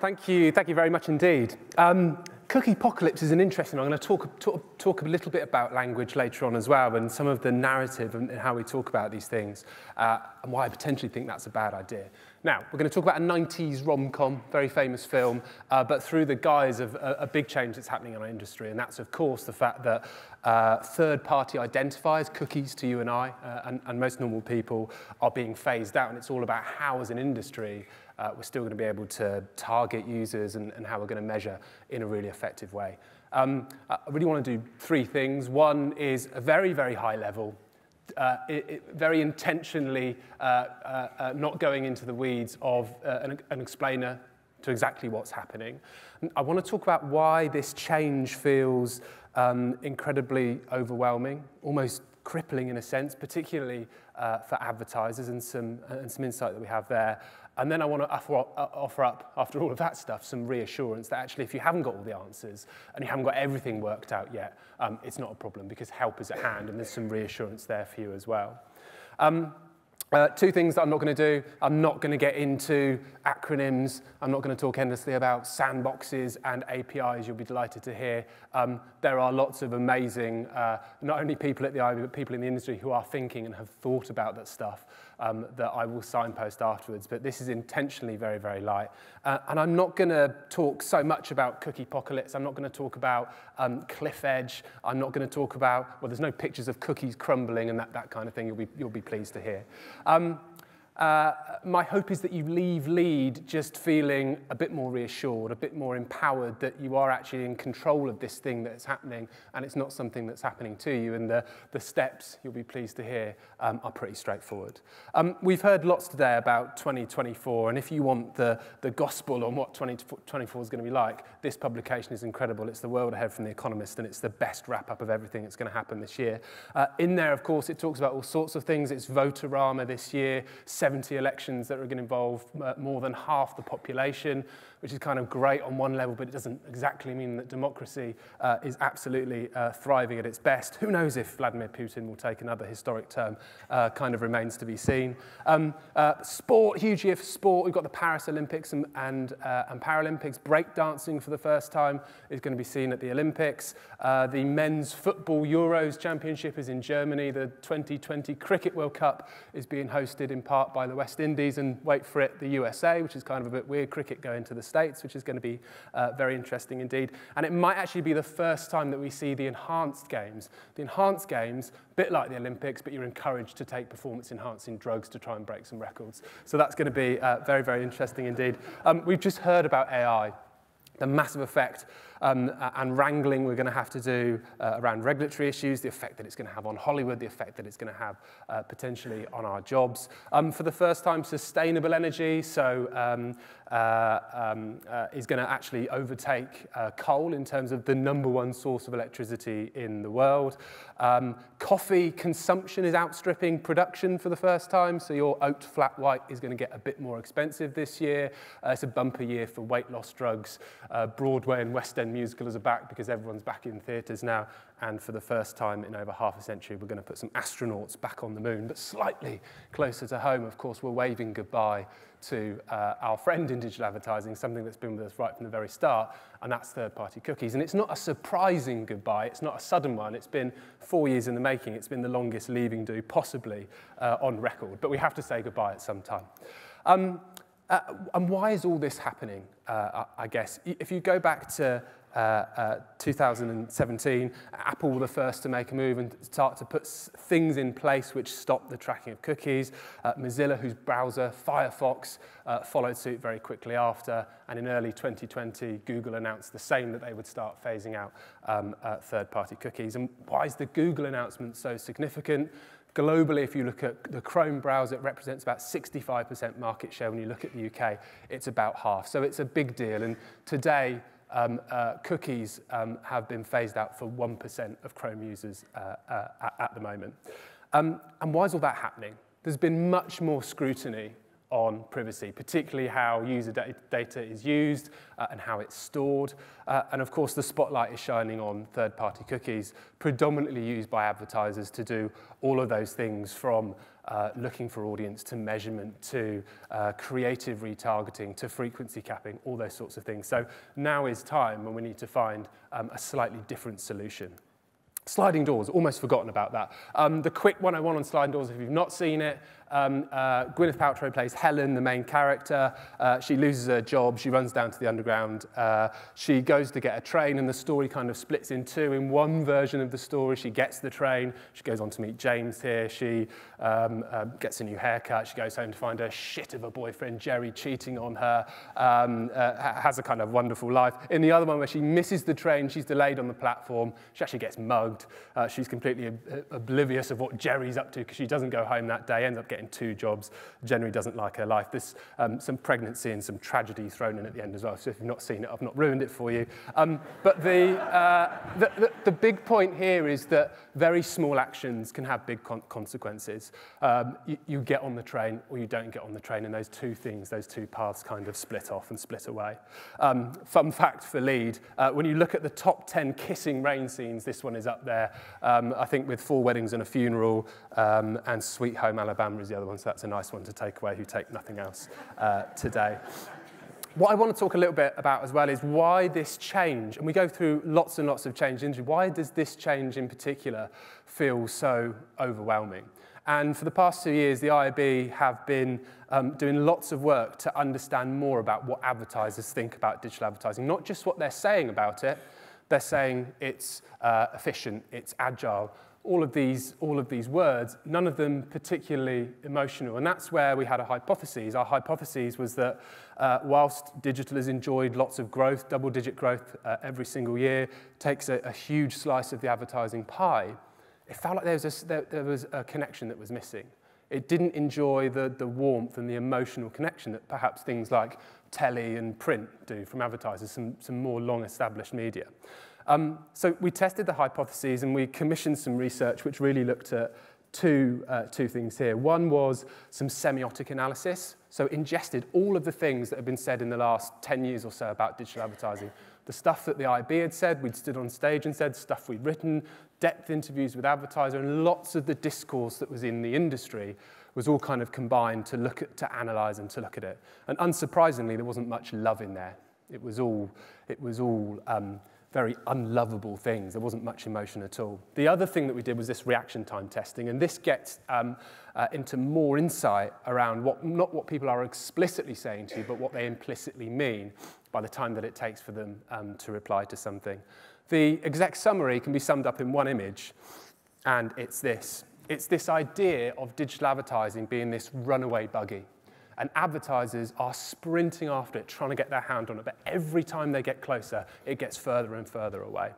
Thank you very much indeed. Cookie-pocalypse is an interesting one. I'm going to talk a little bit about language later on as well, and some of the narrative and how we talk about these things, and why I potentially think that's a bad idea. Now, we're going to talk about a 90s rom-com, very famous film, but through the guise of a big change that's happening in our industry, and that's, of course, the fact that third-party identifiers, cookies to you and I, and most normal people, are being phased out, and it's all about how, as an industry, we're still going to be able to target users and how we're going to measure in a really effective way. I really want to do three things. One is a very, very high level, very intentionally not going into the weeds of an explainer to exactly what's happening. I want to talk about why this change feels incredibly overwhelming, almost crippling in a sense, particularly for advertisers, and some insight that we have there. And then I want to offer up, after all of that stuff, some reassurance that actually if you haven't got all the answers and you haven't got everything worked out yet, it's not a problem because help is at hand and there's some reassurance there for you as well. Two things that I'm not going to do. I'm not going to get into acronyms. I'm not going to talk endlessly about sandboxes and APIs. You'll be delighted to hear. There are lots of amazing, not only people at the IAB, but people in the industry who are thinking and have thought about that stuff that I will signpost afterwards. But this is intentionally very, very light. And I'm not going to talk so much about cookie-pocalypse. I'm not going to talk about cliff edge. I'm not going to talk about, well, there's no pictures of cookies crumbling and that kind of thing you'll be pleased to hear. My hope is that you leave Lead just feeling a bit more reassured, a bit more empowered, that you are actually in control of this thing that's happening and it's not something that's happening to you, and the steps, you'll be pleased to hear, are pretty straightforward. We've heard lots today about 2024, and if you want the gospel on what 2024 is going to be like, this publication is incredible. It's The World Ahead from The Economist, and it's the best wrap-up of everything that's going to happen this year. In there, of course, it talks about all sorts of things. It's Votorama this year, 70 elections that are going to involve more than half the population, which is kind of great on one level, but it doesn't exactly mean that democracy is absolutely thriving at its best. Who knows if Vladimir Putin will take another historic term, kind of remains to be seen. Sport, huge year for sport. We've got the Paris Olympics and Paralympics. Breakdancing for the first time is going to be seen at the Olympics. The men's football Euros Championship is in Germany. The 2020 Cricket World Cup is being hosted in part by the West Indies and, wait for it, the USA, which is kind of a bit weird, cricket going to the States, which is going to be very interesting indeed. And it might actually be the first time that we see the enhanced games. The enhanced games, a bit like the Olympics, but you're encouraged to take performance-enhancing drugs to try and break some records. So that's going to be very, very interesting indeed. We've just heard about AI. The massive effect and wrangling we're going to have to do around regulatory issues, the effect that it's going to have on Hollywood, the effect that it's going to have potentially on our jobs. For the first time, sustainable energy is going to actually overtake coal in terms of the #1 source of electricity in the world. Coffee consumption is outstripping production for the first time, so your oat flat white is going to get a bit more expensive this year. It's a bumper year for weight loss drugs. Broadway and West End musicals are back because everyone's back in theatres now, and for the first time in over half a century, we're going to put some astronauts back on the moon. But slightly closer to home, of course, we're waving goodbye to our friend in digital advertising, something that's been with us right from the very start, and that's third-party cookies. And it's not a surprising goodbye. It's not a sudden one. It's been 4 years in the making. It's been the longest leaving do possibly on record. But we have to say goodbye at some time. And why is all this happening, I guess? If you go back to 2017, Apple were the first to make a move and start to put things in place which stop the tracking of cookies. Mozilla, whose browser, Firefox, followed suit very quickly after. And in early 2020, Google announced the same, that they would start phasing out third-party cookies. And why is the Google announcement so significant? Globally, if you look at the Chrome browser, it represents about 65% market share. When you look at the UK, it's about half. So it's a big deal. And today, cookies have been phased out for 1% of Chrome users at the moment. And why is all that happening? There's been much more scrutiny on privacy, particularly how user data is used and how it's stored. And of course, the spotlight is shining on third-party cookies, predominantly used by advertisers to do all of those things from looking for audience to measurement to creative retargeting to frequency capping, all those sorts of things. So now is time when we need to find a slightly different solution. Sliding doors, almost forgotten about that. The quick 101 on sliding doors, if you've not seen it, Gwyneth Paltrow plays Helen, the main character. She loses her job, she runs down to the underground. She goes to get a train, and the story kind of splits in two. In one version of the story, she gets the train, she goes on to meet James here, she gets a new haircut, she goes home to find her shit of a boyfriend, Jerry, cheating on her, has a kind of wonderful life. In the other one where she misses the train, she's delayed on the platform, she actually gets mugged. She's completely oblivious of what Jerry's up to because she doesn't go home that day, ends up getting 2 jobs, generally doesn't like her life. There's some pregnancy and some tragedy thrown in at the end as well, so if you've not seen it, I've not ruined it for you. But the big point here is that very small actions can have big consequences. You get on the train or you don't get on the train, and those two things, those two paths kind of split off and split away. Fun fact for lead, when you look at the top 10 kissing rain scenes, this one is up there. I think with 4 Weddings and a Funeral and Sweet Home Alabama is the other one, so that's a nice one to take away who take nothing else today. What I want to talk a little bit about as well is why this change, and we go through lots and lots of change in industry, why does this change in particular feel so overwhelming? And for the past 2 years, the IAB have been doing lots of work to understand more about what advertisers think about digital advertising, not just what they're saying about it. They're saying it's efficient, it's agile, all of these words, none of them particularly emotional. And that's where we had a hypothesis. Our hypothesis was that whilst digital has enjoyed lots of growth, double-digit growth every single year, takes a huge slice of the advertising pie, it felt like there was a connection that was missing. It didn't enjoy the warmth and the emotional connection that perhaps things like telly and print do from advertisers, some more long-established media. So we tested the hypotheses and we commissioned some research which really looked at two things here. One was some semiotic analysis, so ingested all of the things that have been said in the last 10 years or so about digital advertising. The stuff that the IAB had said, we'd stood on stage and said, stuff we'd written, depth interviews with advertisers, and lots of the discourse that was in the industry was all kind of combined to look at, to analyse and to look at it. And unsurprisingly, there wasn't much love in there. It was all very unlovable things. There wasn't much emotion at all. The other thing that we did was this reaction time testing, and this gets into more insight around not what people are explicitly saying to you, but what they implicitly mean by the time that it takes for them to reply to something. The exec summary can be summed up in one image, and it's this. It's this idea of digital advertising being this runaway buggy. And advertisers are sprinting after it, trying to get their hand on it, but every time they get closer, it gets further and further away.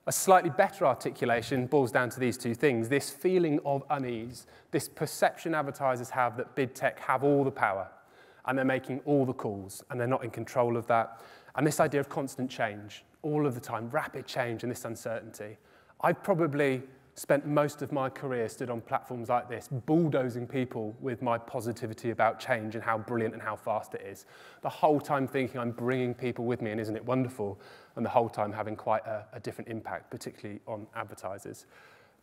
A slightly better articulation boils down to these two things, this feeling of unease, this perception advertisers have that big tech have all the power, and they're making all the calls, and they're not in control of that, and this idea of constant change, all of the time, rapid change and this uncertainty. I've probably spent most of my career stood on platforms like this, bulldozing people with my positivity about change and how brilliant and how fast it is. The whole time thinking I'm bringing people with me and isn't it wonderful, and the whole time having quite a different impact, particularly on advertisers.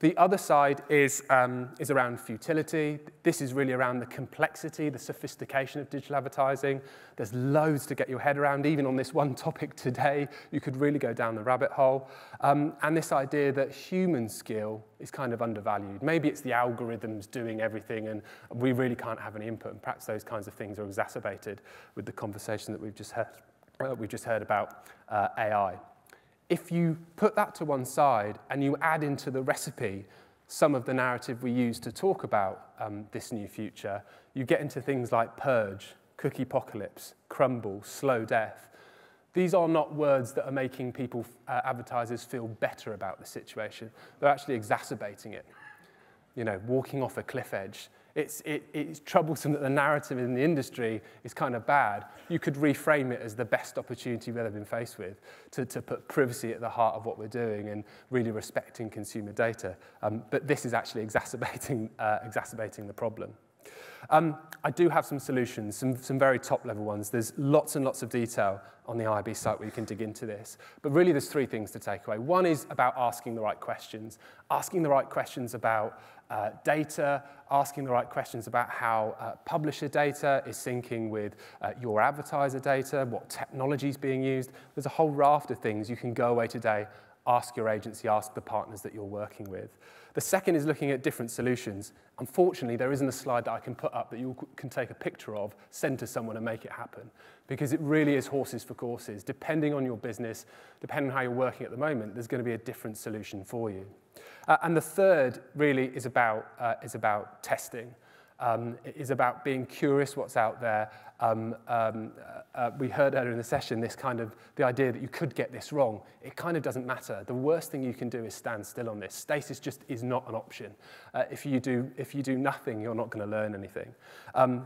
The other side is around futility. This is really around the complexity, the sophistication of digital advertising. There's loads to get your head around. Even on this one topic today, you could really go down the rabbit hole. And this idea that human skill is kind of undervalued. Maybe it's the algorithms doing everything and we really can't have any input. And perhaps those kinds of things are exacerbated with the conversation that we've just heard about AI. If you put that to one side and you add into the recipe some of the narrative we use to talk about this new future, you get into things like purge, cookie-pocalypse, crumble, slow death. These are not words that are making people, advertisers, feel better about the situation. They're actually exacerbating it. You know, walking off a cliff edge. It's troublesome that the narrative in the industry is kind of bad. You could reframe it as the best opportunity we've ever been faced with to put privacy at the heart of what we're doing and really respecting consumer data. But this is actually exacerbating the problem. I do have some solutions, some very top-level ones. There's lots and lots of detail on the IAB site where you can dig into this. But really, there's three things to take away. One is about asking the right questions about data, asking the right questions about how publisher data is syncing with your advertiser data, what technology is being used. There's a whole raft of things you can go away today, ask your agency, ask the partners that you're working with. The second is looking at different solutions. Unfortunately, there isn't a slide that I can put up that you can take a picture of, send to someone and make it happen, because it really is horses for courses. Depending on your business, depending on how you're working at the moment, there's going to be a different solution for you. And the third really is about testing. It is about being curious what's out there. We heard earlier in the session the idea that you could get this wrong. It kind of doesn't matter. The worst thing you can do is stand still on this. Stasis just is not an option. If you do nothing, you're not going to learn anything.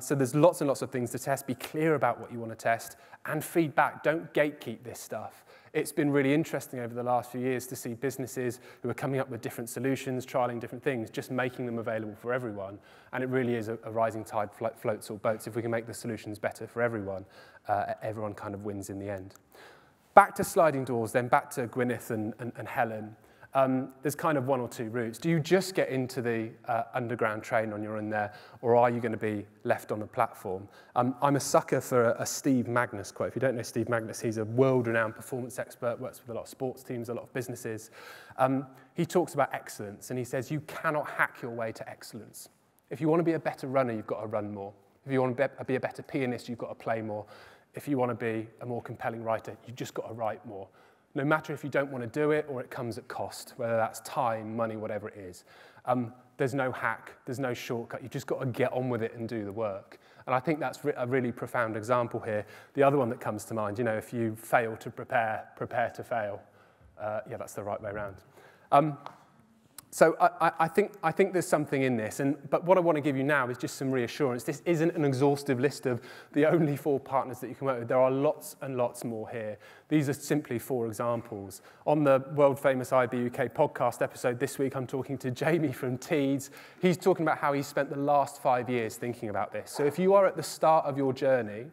So there's lots and lots of things to test. Be clear about what you want to test and feedback. Don't gatekeep this stuff. It's been really interesting over the last few years to see businesses who are coming up with different solutions, trialing different things, just making them available for everyone. And it really is a rising tide floats all boats. If we can make the solutions better for everyone, everyone kind of wins in the end. Back to sliding doors, then back to Gwyneth and Helen. There's kind of one or two routes. Do you just get into the underground train on your own there, or are you going to be left on the platform? I'm a sucker for a Steve Magnus quote. If you don't know Steve Magnus, he's a world-renowned performance expert, works with a lot of sports teams, a lot of businesses. He talks about excellence, and he says you cannot hack your way to excellence. If you want to be a better runner, you've got to run more. If you want to be a better pianist, you've got to play more. If you want to be a more compelling writer, you've just got to write more. No matter if you don't want to do it or it comes at cost, whether that's time, money, whatever it is. There's no hack, there's no shortcut. You've just got to get on with it and do the work. And I think that's a really profound example here. The other one that comes to mind, if you fail to prepare, prepare to fail. Yeah, that's the right way around. So I think there's something in this, but what I want to give you now is just some reassurance. This isn't an exhaustive list of the only 4 partners that you can work with. There are lots and lots more here. These are simply 4 examples. On the world-famous IAB UK podcast episode this week, I'm talking to Jamie from Teeds. He's talking about how he spent the last 5 years thinking about this. So if you are at the start of your journey,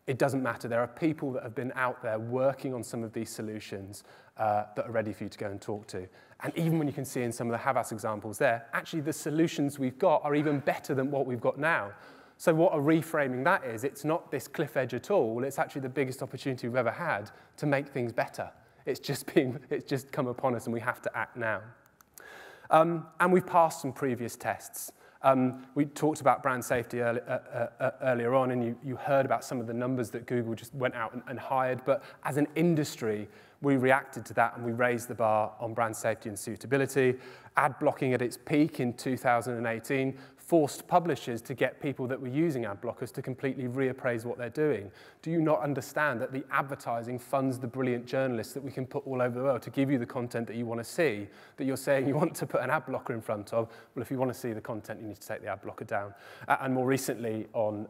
it doesn't matter. There are people that have been out there working on some of these solutions that are ready for you to go and talk to. And even when you can see in some of the Havas examples there, actually the solutions we've got are even better than what we've got now. So what a reframing that is, it's not this cliff edge at all. It's actually the biggest opportunity we've ever had to make things better. It's just come upon us and we have to act now. And we've passed some previous tests. We talked about brand safety earlier on, and you heard about some of the numbers that Google just went out and hired. But as an industry, we reacted to that and we raised the bar on brand safety and suitability. Ad blocking at its peak in 2018 forced publishers to get people that were using ad blockers to completely reappraise what they're doing. Do you not understand that the advertising funds the brilliant journalists that we can put all over the world to give you the content that you want to see, that you're saying you want to put an ad blocker in front of? Well, if you want to see the content, you need to take the ad blocker down. And more recently on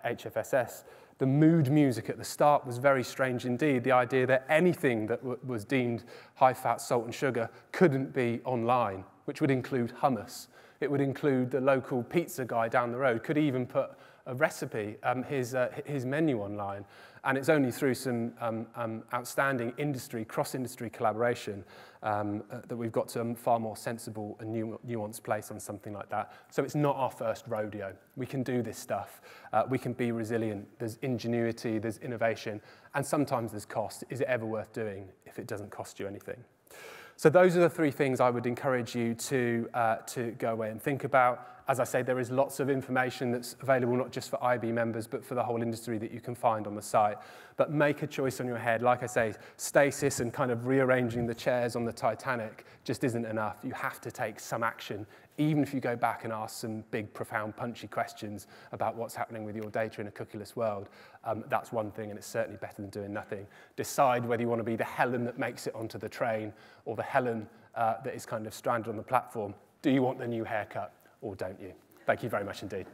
HFSS, the mood music at the start was very strange indeed. The idea that anything that was deemed high-fat, salt and sugar couldn't be online, which would include hummus. It would include the local pizza guy down the road, could even put a recipe, his menu online. And it's only through some outstanding cross-industry collaboration that we've got to a far more sensible and nuanced place on something like that. So it's not our first rodeo. We can do this stuff. We can be resilient. There's ingenuity, there's innovation, and sometimes there's cost. Is it ever worth doing if it doesn't cost you anything? So those are the 3 things I would encourage you to go away and think about. As I say, there is lots of information that's available not just for IAB members, but for the whole industry that you can find on the site. But make a choice on your head. Like I say, stasis and kind of rearranging the chairs on the Titanic just isn't enough. You have to take some action, even if you go back and ask some big, profound, punchy questions about what's happening with your data in a cookieless world. That's one thing, and it's certainly better than doing nothing. Decide whether you want to be the Helen that makes it onto the train or the Helen that is kind of stranded on the platform. Do you want the new haircut? Or don't you? Thank you very much indeed.